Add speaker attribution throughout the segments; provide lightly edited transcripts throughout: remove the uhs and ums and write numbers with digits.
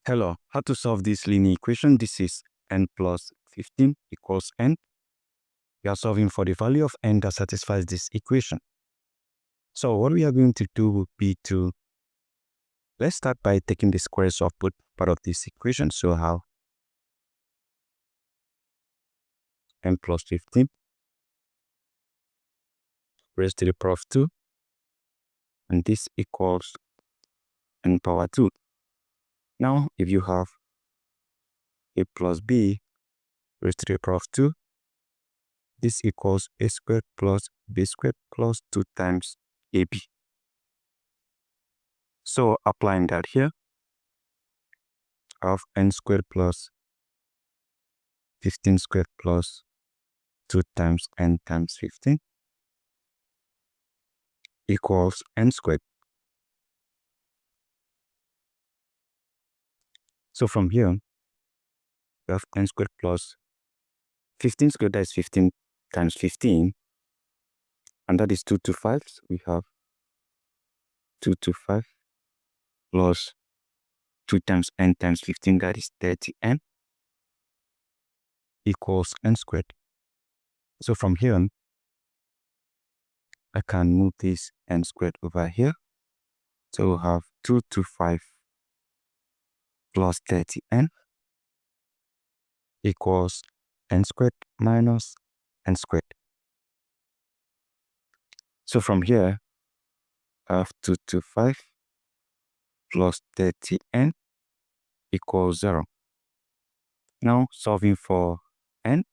Speaker 1: Hello, how to solve this linear equation? This is n plus 15 equals n. We are solving for the value of n that satisfies this equation. So what we are going to do will be let's start by taking the squares of both part of this equation. So how n plus 15 raised to the power of 2, and this equals n power 2. Now, if you have a plus b raised to the power of 2, this equals a squared plus b squared plus 2 times ab. So applying that here, I have n squared plus 15 squared plus 2 times n times 15 equals n squared. So from here, we have n squared plus 15 squared, that is 15 times 15, and that is 2 to 5. So we have 2 to 5 plus 2 times n times 15, that is 30n, equals n squared. So from here, I can move this n squared over here. So we have 2 to 5 plus 30n equals n squared minus n squared. So from here, I have 2 to 5 plus 30n equals 0. Now solving for n,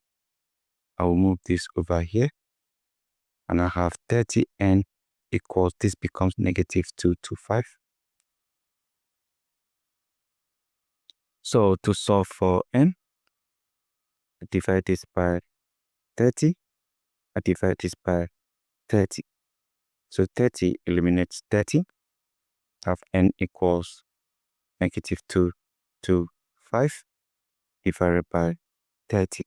Speaker 1: I will move this over here, and I have 30n equals, this becomes negative 2 to 5. So to solve for n, I divide this by 30, I divide this by 30. So 30 eliminates 30, I have n equals negative 2 to 5 divided by 30.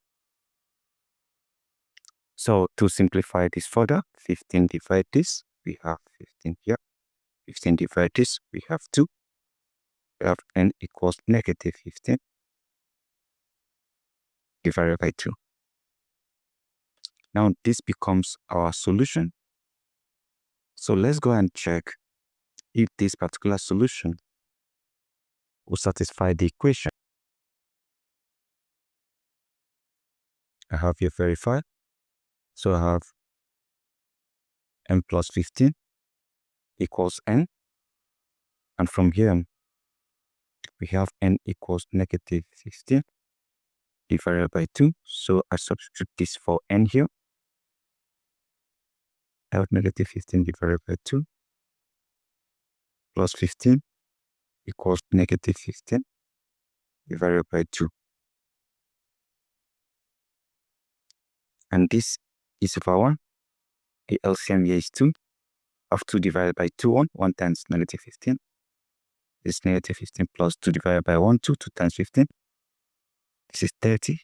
Speaker 1: So to simplify this further, 15 divide this, we have 15 here. 15 divide this, we have 2. We have n equals negative 15 divided by 2. Now this becomes our solution. So let's go and check if this particular solution will satisfy the equation. I have here verify. So I have n plus 15 equals n. And from here, we have n equals negative 15 divided by 2. So I substitute this for n here. I have negative 15 divided by 2 plus 15 equals negative 15 divided by 2. And this is over 1. The LCM here is 2. Of 2 divided by 2, 1 times negative 15. This is negative 15 plus 2 divided by 1, 2 times 15. This is 30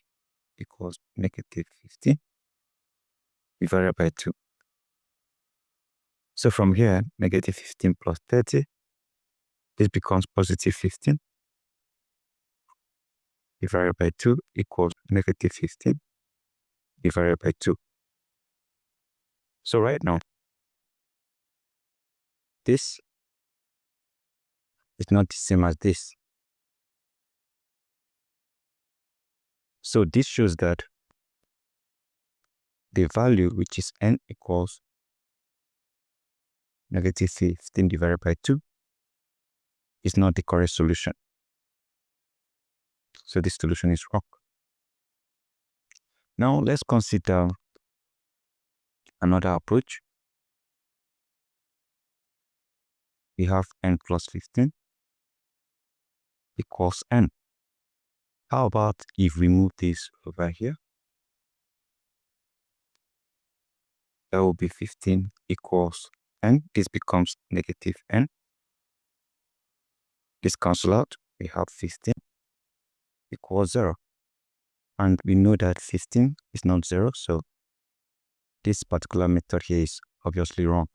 Speaker 1: equals negative 15 divided by 2. So from here, negative 15 plus 30, this becomes positive 15 divided by 2 equals negative 15 divided by 2. So right now, this is not the same as this. So this shows that the value, which is n equals negative 15 divided by 2, is not the correct solution. So this solution is wrong. Now let's consider another approach. We have n plus 15 equals n. How about if we move this over here? That will be 15 equals n. This becomes negative n. This cancels out. We have 15 equals 0. And we know that 15 is not 0, so this particular method here is obviously wrong.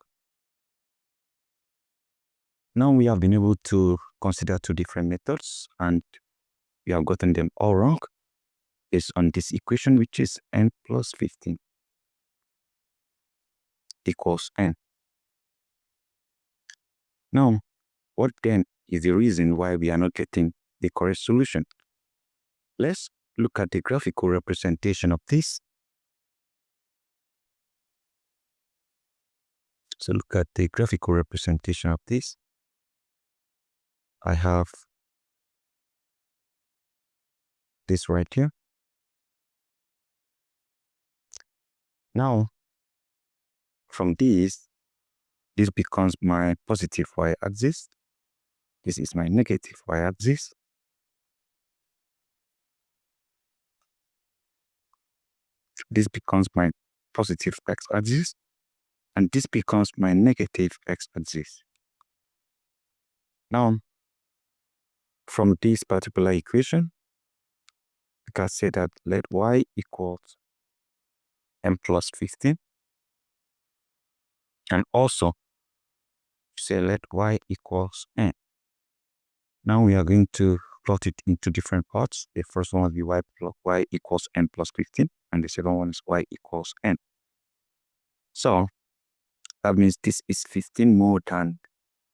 Speaker 1: Now we have been able to consider two different methods and we have gotten them all wrong based on this equation, which is n plus 15 equals n. Now, what then is the reason why we are not getting the correct solution? Let's look at the graphical representation of this. So look at the graphical representation of this. I have this right here. Now, from this becomes my positive y-axis. This is my negative y-axis. This becomes my positive x-axis. And this becomes my negative x-axis. Now, from this particular equation, we can say that let y equals n plus 15. And also, say let y equals n. Now we are going to plot it into different parts. The first one will be y equals n plus 15. And the second one is y equals n. So, that means this is 15 more than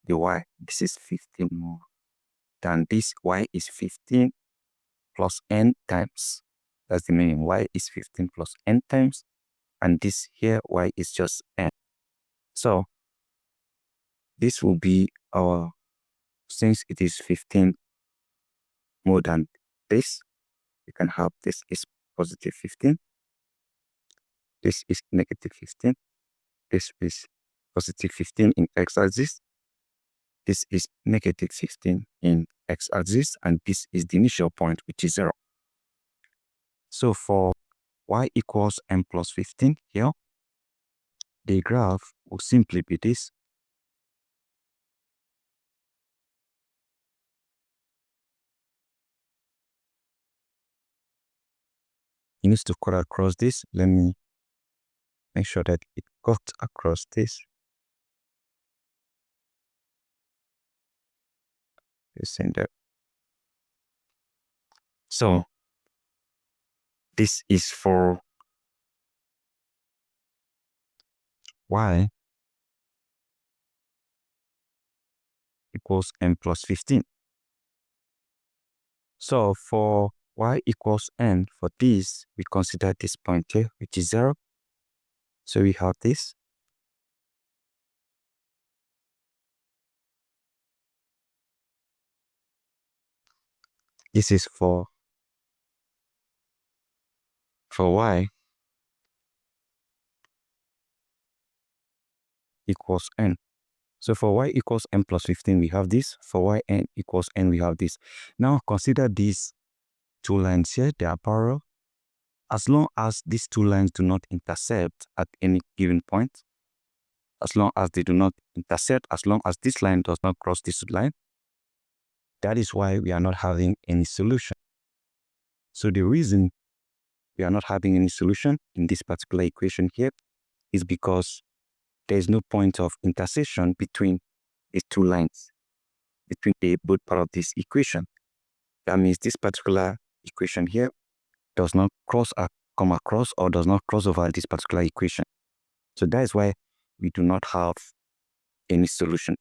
Speaker 1: the y. This is 15 more than this. Y is 15 plus n times. That's the meaning. Y is 15 plus n times. And this here, y is just n. So, this will be our, since it is 15 more than this, we can have this is positive 15. This is negative 15. This is positive 15 in x-axis. This is negative 15 in x-axis. And this is the initial point, which is 0. So for y equals n plus 15 here, the graph will simply be this. It needs to cut across this. Let me make sure that it cut across this. It's in there. So this is for y equals n plus 15. So for y equals n, for this, we consider this point here, which is 0. So we have this. This is for y equals n. So for y equals n plus 15, we have this. For y n equals n, we have this. Now consider these two lines here. They are parallel. As long as these two lines do not intercept at any given point, as long as they do not intersect, as long as this line does not cross this line, that is why we are not having any solution. So the reason we are not having any solution in this particular equation here is because there is no point of intersection between these two lines, between the both part of this equation. That means this particular equation here does not come across or does not cross over this particular equation. So that is why we do not have any solution.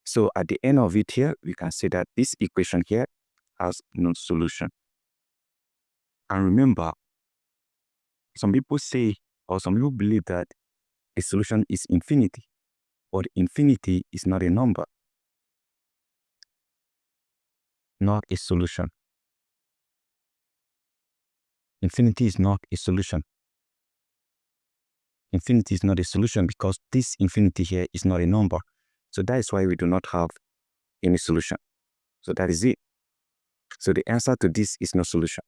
Speaker 1: So at the end of it here, we can say that this equation here has no solution. And remember, some people say, or some people believe that a solution is infinity, but infinity is not a number, not a solution. Infinity is not a solution. Infinity is not a solution because this infinity here is not a number. So that is why we do not have any solution. So that is it. So the answer to this is no solution.